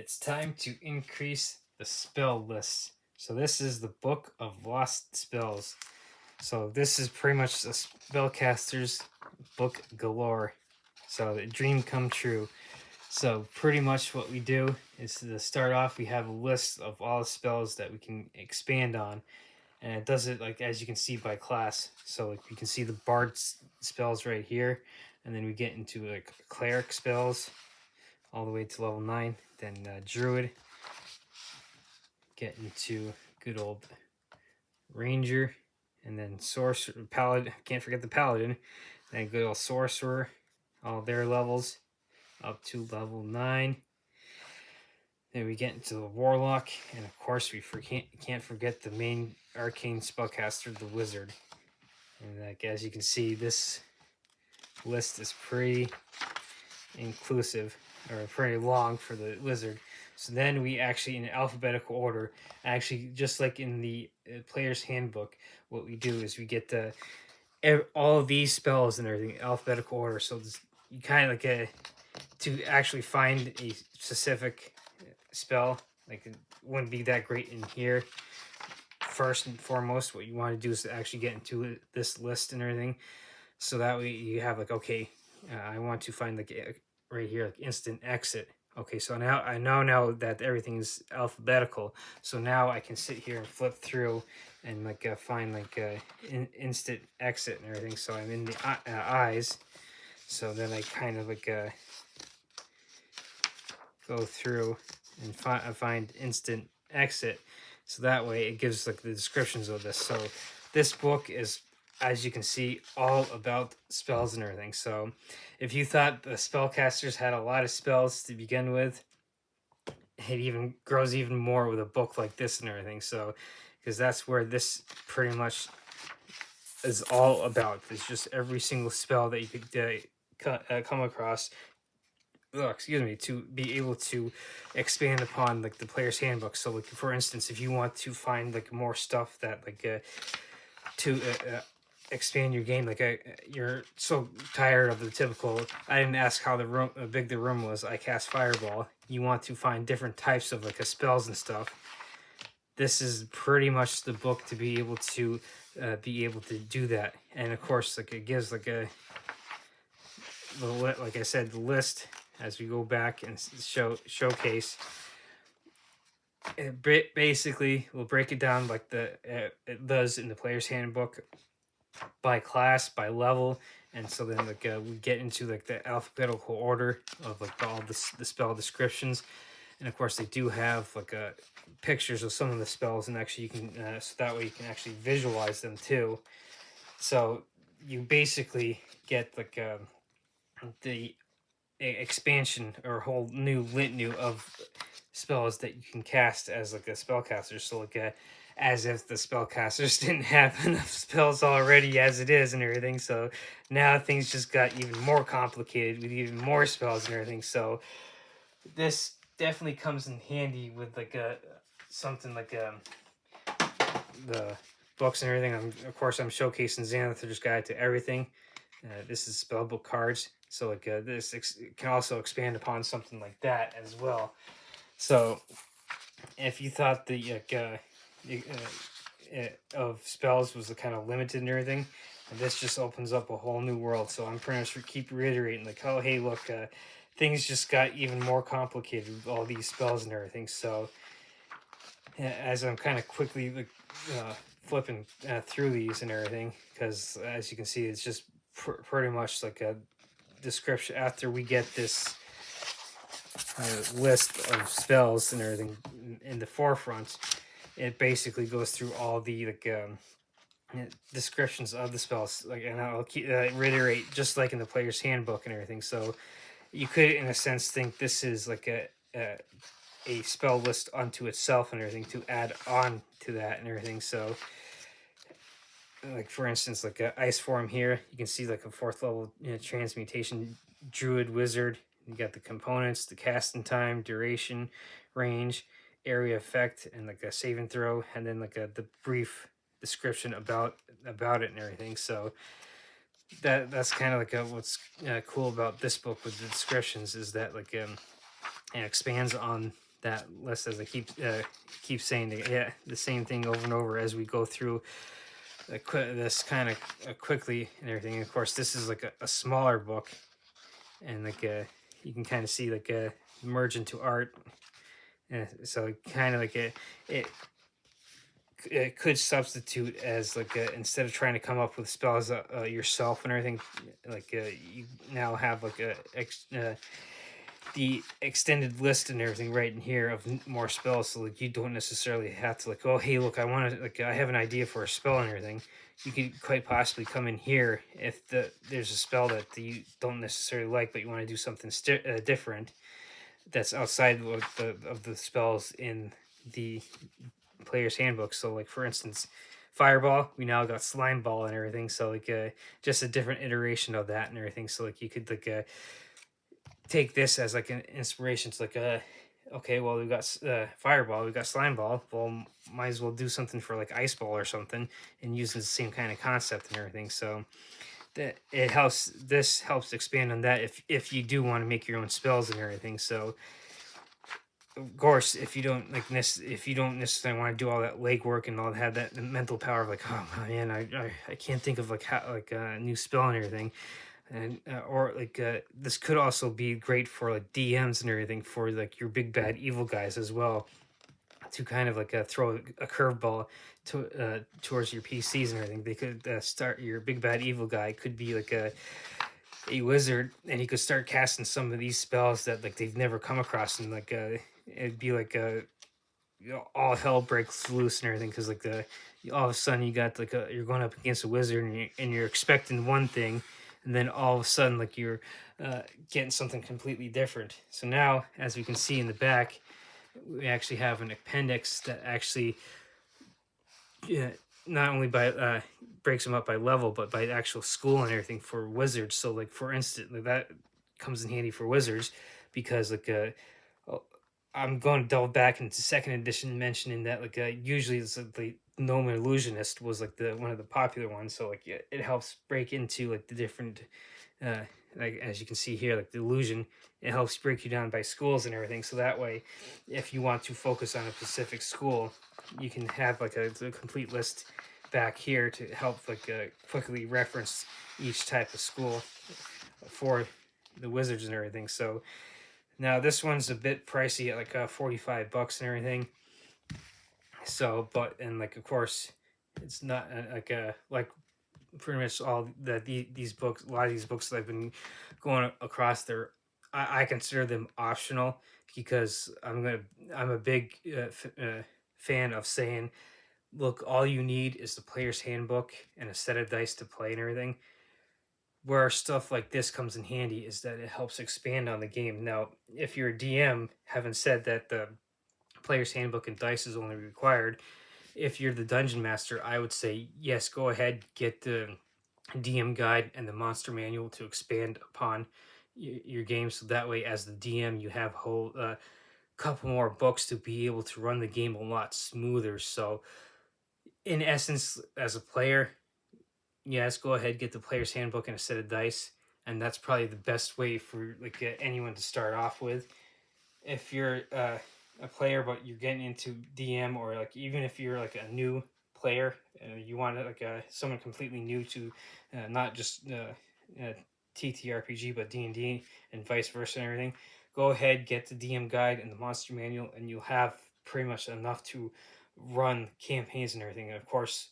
It's time to increase the spell list. So this is the Book of Lost Spells. So this is pretty much a spellcaster's book galore. So the dream come true. So pretty much what we do is to start off, we have a list of all the spells that we can expand on, and it does it like as you can see by class. So like you can see the bard spells right here, and then we get into like cleric spells all the way to level 9. Then druid, get into good old ranger, and then sorcerer, paladin. Can't forget the paladin. Then good old sorcerer, all their levels up to level 9. Then we get into the warlock, and of course we can't forget the main arcane spellcaster, the wizard. And like as you can see, this list is pretty inclusive, or pretty long for the wizard. So then we actually, in alphabetical order, actually just like in the player's handbook, what we do is we get the all of these spells and everything in alphabetical order. So you kind of like to actually find a specific spell, like it wouldn't be that great in here. First and foremost, what you want to do is to actually get into this list and everything, so that way you have like, okay, I want to find like right here, like instant exit. Okay, so now I know now that everything's alphabetical, so now I can sit here and flip through and like find like instant exit and everything. So I'm in the eyes, so then I kind of like go through and find instant exit, so that way it gives like the descriptions of this. So this book is, as you can see, all about spells and everything. So if you thought the spellcasters had a lot of spells to begin with, it even grows even more with a book like this and everything. So because that's where this pretty much is all about. It's just every single spell that you could come across, to be able to expand upon like the player's handbook. So like for instance, if you want to find like more stuff that like to expand your game, like you're so tired of the typical, I didn't ask how big the room was, I cast fireball. You want to find different types of like spells and stuff. This is pretty much the book to be able to do that. And of course, like it gives like like I said, the list as we go back and showcase. It basically will break it down like it does in the player's handbook, by class, by level, and so then like we get into like the alphabetical order of like all the spell descriptions, and of course they do have like pictures of some of the spells, and actually you can so that way you can actually visualize them too. So you basically get like the expansion or whole new litany of spells that you can cast as like a spellcaster. So like as if the spellcasters didn't have enough spells already as it is and everything. So now things just got even more complicated with even more spells and everything. So this definitely comes in handy with like something like the books and everything. Of course I'm showcasing Xanathar's Guide to Everything. This is spellbook cards, so like this can also expand upon something like that as well. So if you thought the of spells was kind of limited and everything, and this just opens up a whole new world. So I'm pretty much keep reiterating like, oh hey look, things just got even more complicated with all these spells and everything. So as I'm kind of quickly like flipping through these and everything, because as you can see, it's just pretty much like a description after we get this list of spells and everything in the forefront. It basically goes through all the like descriptions of the spells, like, and I'll reiterate just like in the player's handbook and everything. So you could in a sense think this is like a spell list unto itself and everything to add on to that and everything. So like for instance, like ice form here, you can see like a 4th level transmutation druid wizard. You got the components, the casting time, duration, range, area effect, and like a save and throw, and then like the brief description about it and everything. So that's kind of like what's cool about this book with the descriptions, is that like it expands on that list, as I keep saying, yeah, the same thing over and over as we go through this kind of quickly and everything. And of course, this is like a smaller book, and like you can kind of see like merge into art. So kind of like it it could substitute as like instead of trying to come up with spells yourself and everything, like you now have like the extended list and everything right in here of more spells, so like you don't necessarily have to like, oh hey look, I want to like I have an idea for a spell and everything. You could quite possibly come in here if there's a spell that you don't necessarily like, but you want to do something different that's outside of the spells in the player's handbook. So like for instance, fireball, we now got slime ball and everything, so like just a different iteration of that and everything. So like you could like take this as like an inspiration to like okay, well we got fireball, we got slime ball, well might as well do something for like ice ball or something, and using the same kind of concept and everything. So that it helps, this helps expand on that if you do want to make your own spells and everything. So of course, if you don't like this, if you don't necessarily want to do all that legwork and all have that mental power of like, oh man, I can't think of like how like a new spell and everything, and or like this could also be great for like DMs and everything, for like your big bad evil guys as well, to kind of like throw a curveball to towards your PCs and everything. They could start, your big bad evil guy could be like a wizard, and he could start casting some of these spells that like they've never come across, and like it'd be like all hell breaks loose and everything, because like all of a sudden you got like you're going up against a wizard, and you're expecting one thing, and then all of a sudden like you're getting something completely different. So now, as we can see in the back, we actually have an appendix that actually not only by breaks them up by level, but by actual school and everything for wizards. So like for instance, like that comes in handy for wizards, because like I'm going to delve back into second edition, mentioning that like usually it's like the Gnomon Illusionist was like the one of the popular ones. So like it helps break into like the different uh like as you can see here, like the illusion, it helps break you down by schools and everything. So that way, if you want to focus on a specific school, you can have like a complete list back here to help like quickly reference each type of school for the wizards and everything. So now this one's a bit pricey at like $45 and everything. So, but and like of course, it's not like pretty much all that these books, a lot of these books that I've been going across, there, I consider them optional, because I'm a big fan of saying, look, all you need is the player's handbook and a set of dice to play and everything. Where stuff like this comes in handy is that it helps expand on the game. Now, if you're a DM, having said that the player's handbook and dice is only required, if you're the dungeon master, I would say yes, go ahead, get the DM guide and the monster manual to expand upon your game. So that way, as the DM, you have a whole couple more books to be able to run the game a lot smoother. So, in essence, as a player, yes, go ahead, get the player's handbook and a set of dice, and that's probably the best way for like anyone to start off with. If you're a player but you're getting into DM, or like even if you're like a new player, you want like someone completely new to not just TTRPG but D&D and vice versa and everything, go ahead, get the DM guide and the monster manual, and you'll have pretty much enough to run campaigns and everything. And of course,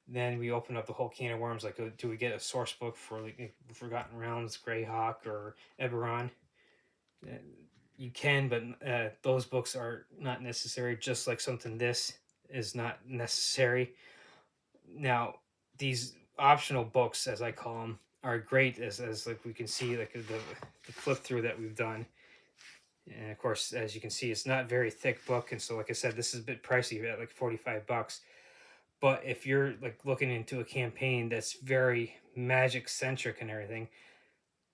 then we open up the whole can of worms, like do we get a source book for like Forgotten Realms, Greyhawk, or Eberron? Uh, you can, but those books are not necessary, just like something this is not necessary. Now, these optional books, as I call them, are great, as like we can see like the flip through that we've done. And of course, as you can see, it's not very thick book, and so like I said, this is a bit pricey at like $45. But if you're like looking into a campaign that's very magic centric and everything,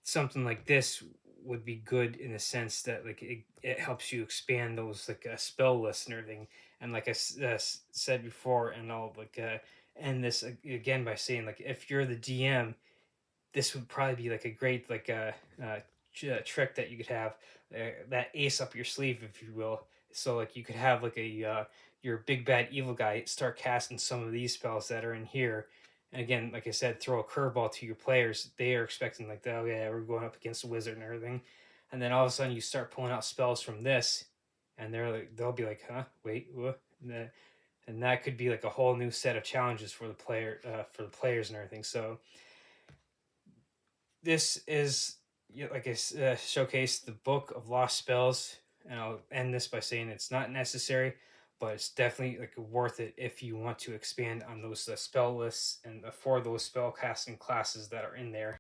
something like this would be good in the sense that like it helps you expand those like spell lists and everything. And like I said before, and I'll like end this again by saying, like, if you're the DM, this would probably be like a great like trick that you could have, that ace up your sleeve, if you will, So like you could have like a your big bad evil guy start casting some of these spells that are in here. And again, like I said, throw a curveball to your players. They are expecting like, oh yeah, we're going up against a wizard and everything. And then all of a sudden you start pulling out spells from this, and they'll be like, huh, wait, what? And that could be like a whole new set of challenges for the players and everything. So this is, like I showcased the Book of Lost Spells, and I'll end this by saying it's not necessary, but it's definitely like worth it if you want to expand on those spell lists and for those spell casting classes that are in there.